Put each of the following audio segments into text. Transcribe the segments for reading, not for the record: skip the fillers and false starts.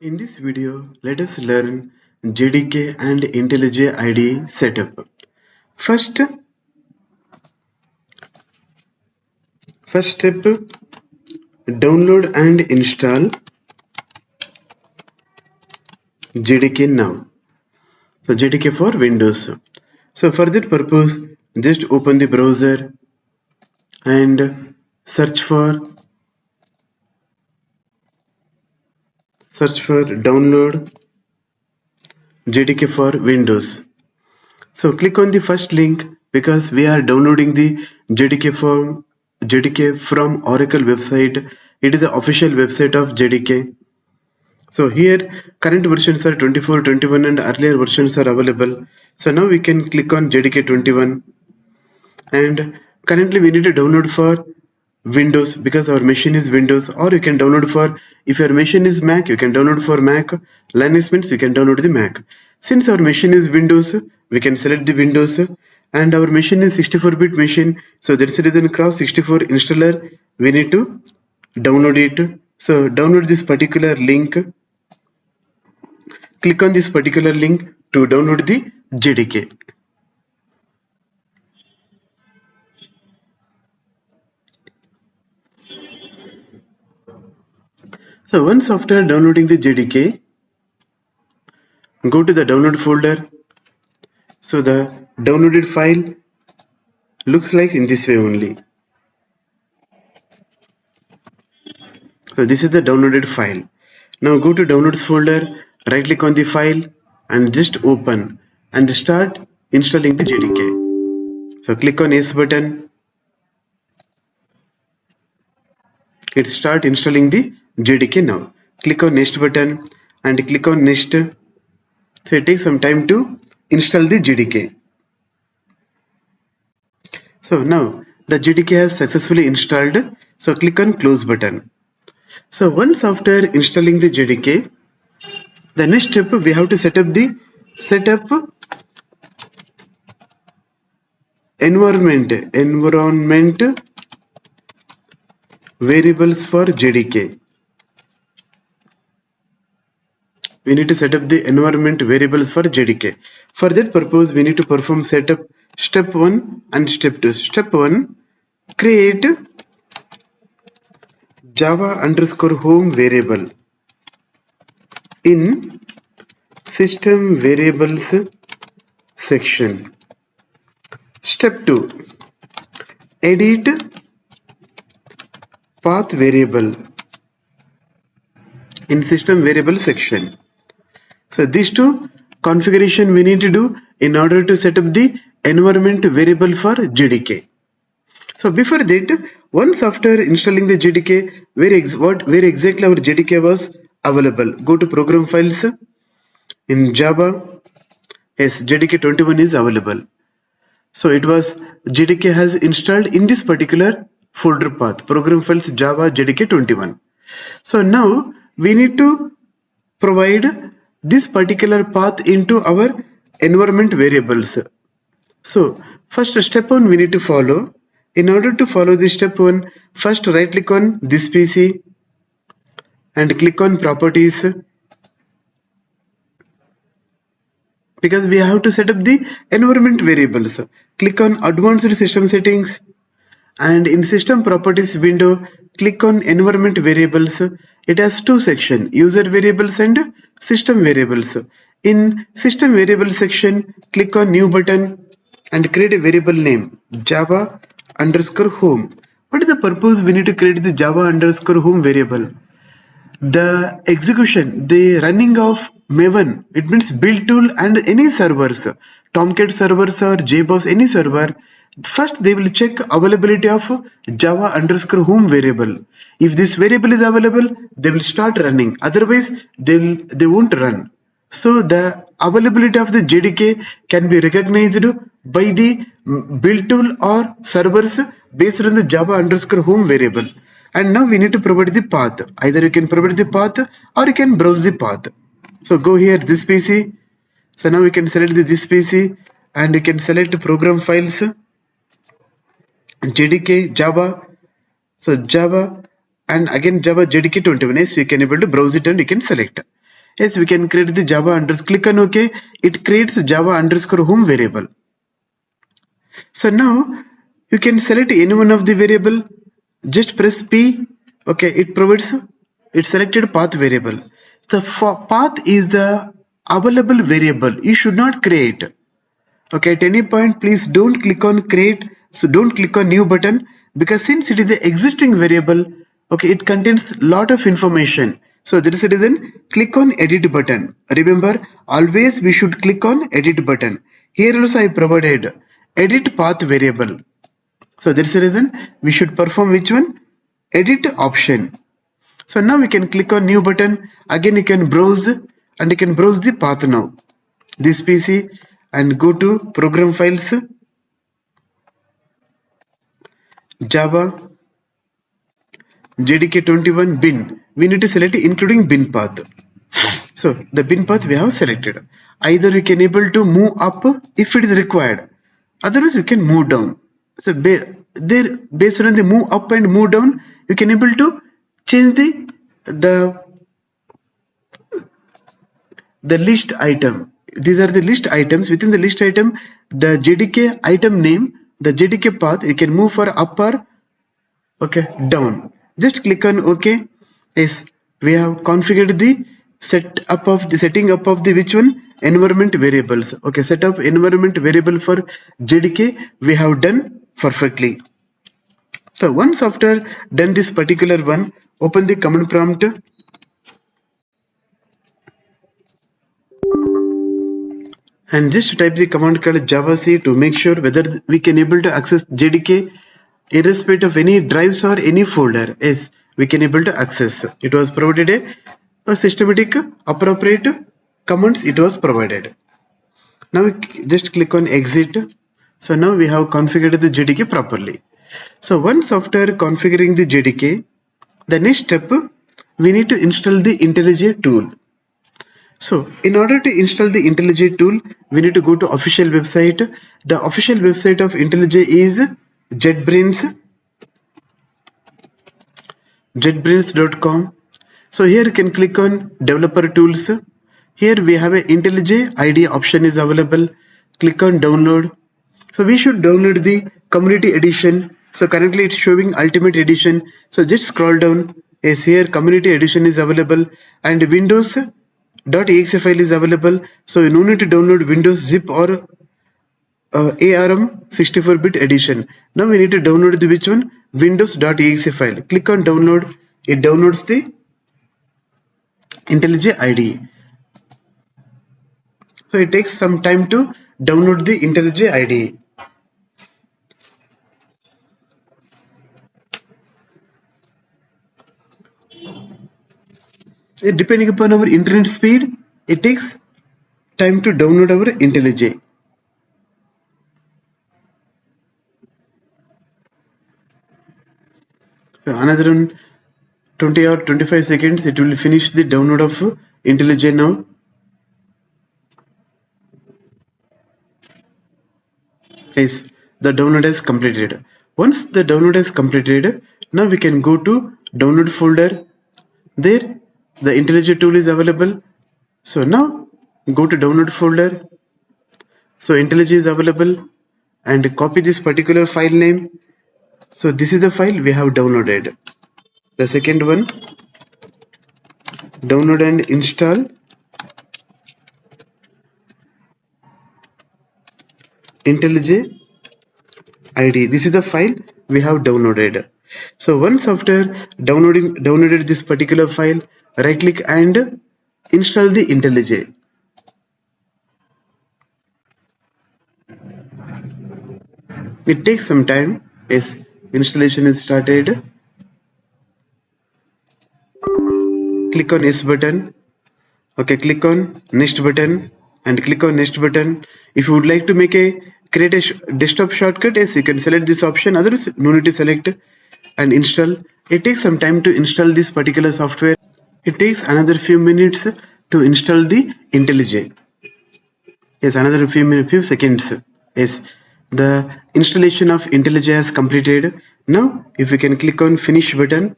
In this video, let us learn JDK and Intellij IDE setup. First, first step, download and install JDK now. So JDK for Windows. So for that purpose, just open the browser and search for download JDK for Windows. So click on the first link because we are downloading the JDK from Oracle website. It is the official website of JDK. So here current versions are 24, 21 and earlier versions are available. So now we can click on JDK 21 and currently we need to download for Windows because our machine is Windows, or you can download for, if your machine is Mac, you can download for Mac. Linux means you can download the Mac. Since our machine is Windows, we can select the Windows, and our machine is 64-bit machine, so that's the reason cross 64 installer we need to download it. So download this particular link, click on this particular link to download the JDK. So once after downloading the JDK, go to the download folder. So the downloaded file looks like in this way only. So this is the downloaded file. Now go to downloads folder, right click on the file and just open and start installing the JDK. So click on yes button. It start installing the JDK now. Click on next button and click on next. So it takes some time to install the JDK. So now the JDK has successfully installed. So click on close button. So once after installing the JDK, the next step we have to set up environment variables for JDK. We need to set up the environment variables for JDK. For that purpose, we need to perform setup step 1 and step 2. Step 1, create Java_home variable in system variables section. Step 2, edit path variable in system variable section. So these two configuration we need to do in order to set up the environment variable for JDK. So before that, once after installing the JDK, where exactly our JDK was available, go to program files in Java. Yes, JDK 21 is available. So it was JDK has installed in this particular folder path, program files Java JDK 21. So now we need to provide this particular path into our environment variables. So first step 1 we need to follow. In order to follow this step 1, first right click on this PC and click on properties, because we have to set up the environment variables. Click on advanced system settings and in system properties window click on environment variables. It has two sections, user variables and system variables. In system variable section, click on new button and create a variable name Java_home. What is the purpose we need to create the Java_home variable? The execution, the running of Maven, it means build tool and any servers, Tomcat servers or JBoss, any server, first they will check availability of Java_home variable. If this variable is available, they will start running. Otherwise, they won't run. So the availability of the JDK can be recognized by the build tool or servers based on the Java_home variable. And now we need to provide the path. Either you can provide the path or you can browse the path. So go here, this PC. So now we can select this PC and you can select program files, JDK, Java. So Java and again Java JDK 21. So you can able to browse it and you can select. Yes, we can create the Java underscore. Click on OK. It creates Java underscore home variable. So now you can select any one of the variable. Just press P. Okay, it provides it selected path variable. The path is the available variable. You should not create. Okay, at any point, please don't click on create. So don't click on new button, because since it is the existing variable, okay, it contains lot of information. So that is the reason click on edit button. Remember, always we should click on edit button. Here also I provided edit path variable. So that's the reason we should perform which one? Edit option. So now we can click on new button. Again you can browse, and you can browse the path now. This PC, and go to program files, Java, JDK 21 bin. We need to select including bin path. So the bin path we have selected. Either you can able to move up if it is required. Otherwise you can move down. So there, based on the move up and move down, you can able to change the list item. These are the list items. Within the list item, the JDK item name, the JDK path, you can move for up or okay down. Just click on OK. Yes, we have configured the setting up of the which one? Environment variables. Okay, set up environment variable for JDK we have done perfectly. So once after done this particular one, open the command prompt and just type the command called javac to make sure whether we can able to access JDK irrespective of any drives or any folder. Yes, we can able to access. It was provided a systematic appropriate commands it was provided. Now we just click on exit. So now we have configured the JDK properly. So once after configuring the JDK, the next step we need to install the Intellij tool. So in order to install the Intellij tool, we need to go to official website. The official website of Intellij is jetbrains.com. So here you can click on developer tools. Here we have a Intellij IDE option is available. Click on download. So we should download the community edition. So currently it's showing ultimate edition. So just scroll down. Yes, here community edition is available, and Windows.exe file is available. So you no need to download Windows zip or ARM 64-bit edition. Now we need to download the which one? Windows.exe file. Click on download. It downloads the Intellij IDE. So it takes some time to download the Intellij IDE. Depending upon our internet speed, it takes time to download our Intellij. So another 20 or 25 seconds, it will finish the download of Intellij now. Yes, the download is completed. Once the download is completed, now we can go to download folder. There, the Intellij tool is available. So now go to download folder. So Intellij is available, and copy this particular file name. So this is the file we have downloaded. The second one, download and install Intellij IDE. This is the file we have downloaded. So once after downloaded this particular file, right click and install the Intellij. It takes some time. Yes, installation is started. Click on yes button. Okay, click on next button and click on next button. If you would like to create a desktop shortcut, yes, you can select this option. Otherwise, no need to select and install. It takes some time to install this particular software. It takes another few minutes to install the Intellij. Yes, another few seconds. Yes, the installation of Intellij has completed. Now, if you can click on finish button.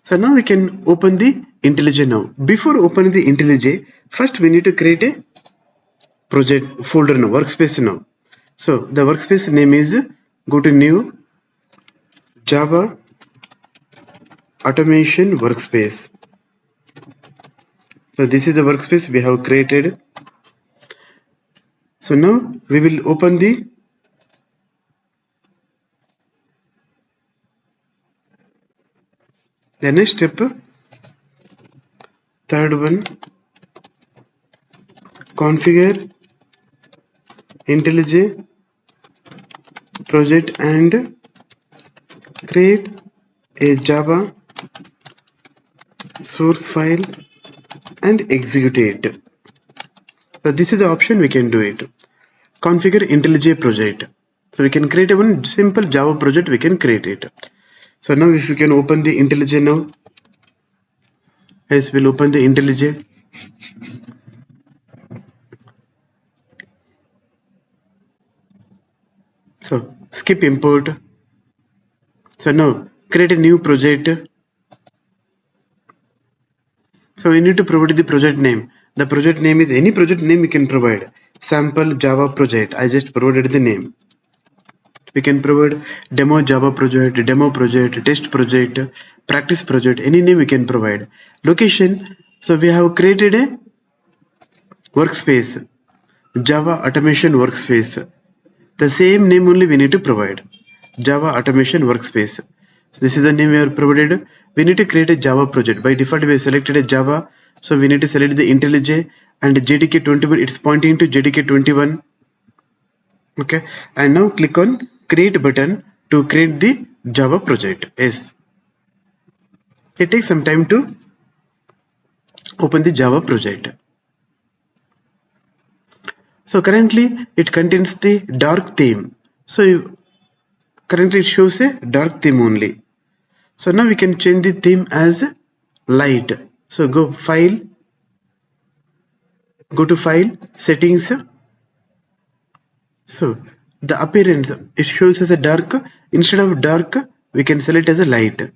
So now we can open the Intellij now. Before opening the Intellij, first we need to create a project folder now, workspace now. So the workspace name is, go to new Java automation workspace. So this is the workspace we have created. So now we will open the next step. Third one, configure Intellij project and create a Java source file and execute it. So this is the option we can do it. Configure Intellij project. So we can create one simple Java project, we can create it. So now if you can open the Intellij now. Yes, we'll open the Intellij. So skip import. So now create a new project. So we need to provide the project name. The project name is any project name we can provide. Sample Java project. I just provided the name. We can provide demo Java project, demo project, test project, practice project, any name we can provide. Location. So we have created a workspace, Java automation workspace. The same name only we need to provide, Java automation workspace. So this is the name we are provided. We need to create a Java project. By default we have selected a Java, so we need to select the Intellij and JDK 21. It's pointing to JDK 21. Okay, and now click on create button to create the Java project. Yes, it takes some time to open the Java project. So currently it contains the dark theme. So currently it shows a dark theme only. So now we can change the theme as light. So go to file, settings. So the appearance, it shows as a dark. Instead of dark, we can select as a light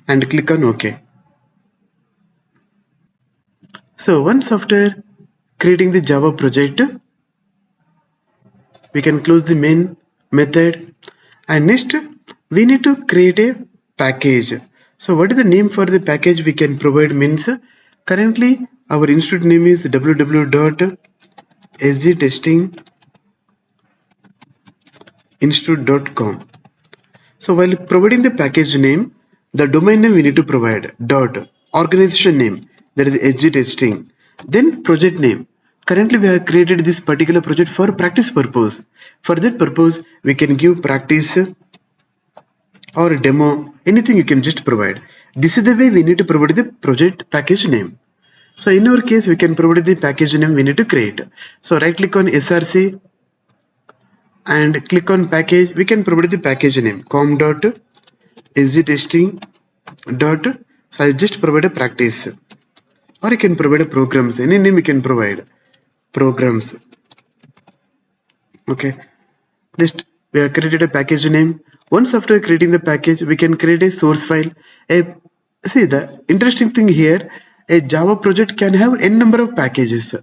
and click on OK. So once after creating the Java project, we can close the main method, and next we need to create a package. So what is the name for the package we can provide means, currently our institute name is www.sgtestinginstitute.com. So while providing the package name, the domain name we need to provide dot organization name, that is SG testing, then project name. Currently we have created this particular project for practice purpose. For that purpose we can give practice or demo, anything you can just provide. This is the way we need to provide the project package name. So in our case we can provide the package name we need to create. So right click on src and click on package. We can provide the package name com.sgtesting. So I just provide a practice, or you can provide a programs, any name you can provide programs. Okay, next we have created a package name. Once after creating the package, we can create a source file. See the interesting thing here, a Java project can have n number of packages.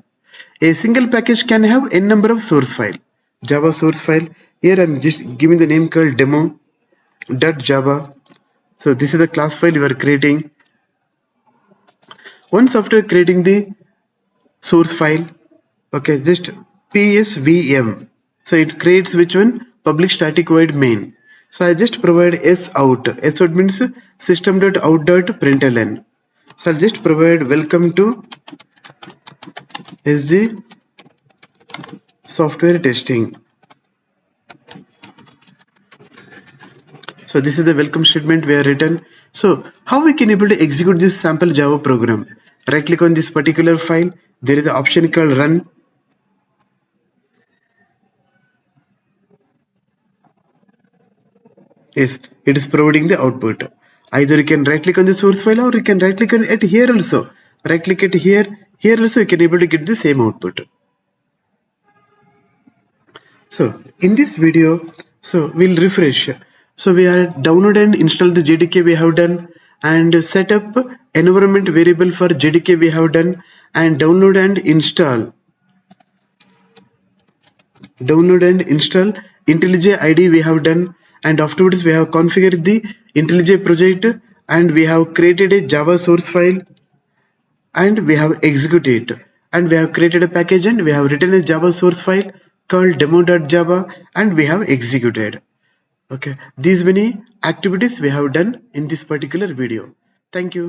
A single package can have n number of source file. Java source file. Here I'm just giving the name called demo.java. So this is the class file you are creating. Once after creating the source file, okay, just psvm. So it creates which one? Public static void main. So I just provide s out. S out means system.out.println. So I'll just provide welcome to SG software testing. So this is the welcome statement we have written. So how we can able to execute this sample Java program? Right click on this particular file. There is an option called run. Yes, it is providing the output. Either you can right click on the source file, or you can right click on it here also. Right click it here. Here also you can able to get the same output. So in this video, so we'll refresh. So we are download and install the JDK we have done, and set up environment variable for JDK we have done, and download and install Intellij ID we have done, and afterwards we have configured the Intellij project, and we have created a Java source file, and we have executed it, and we have created a package, and we have written a Java source file called demo.java, and we have executed. Okay, these many activities we have done in this particular video. Thank you.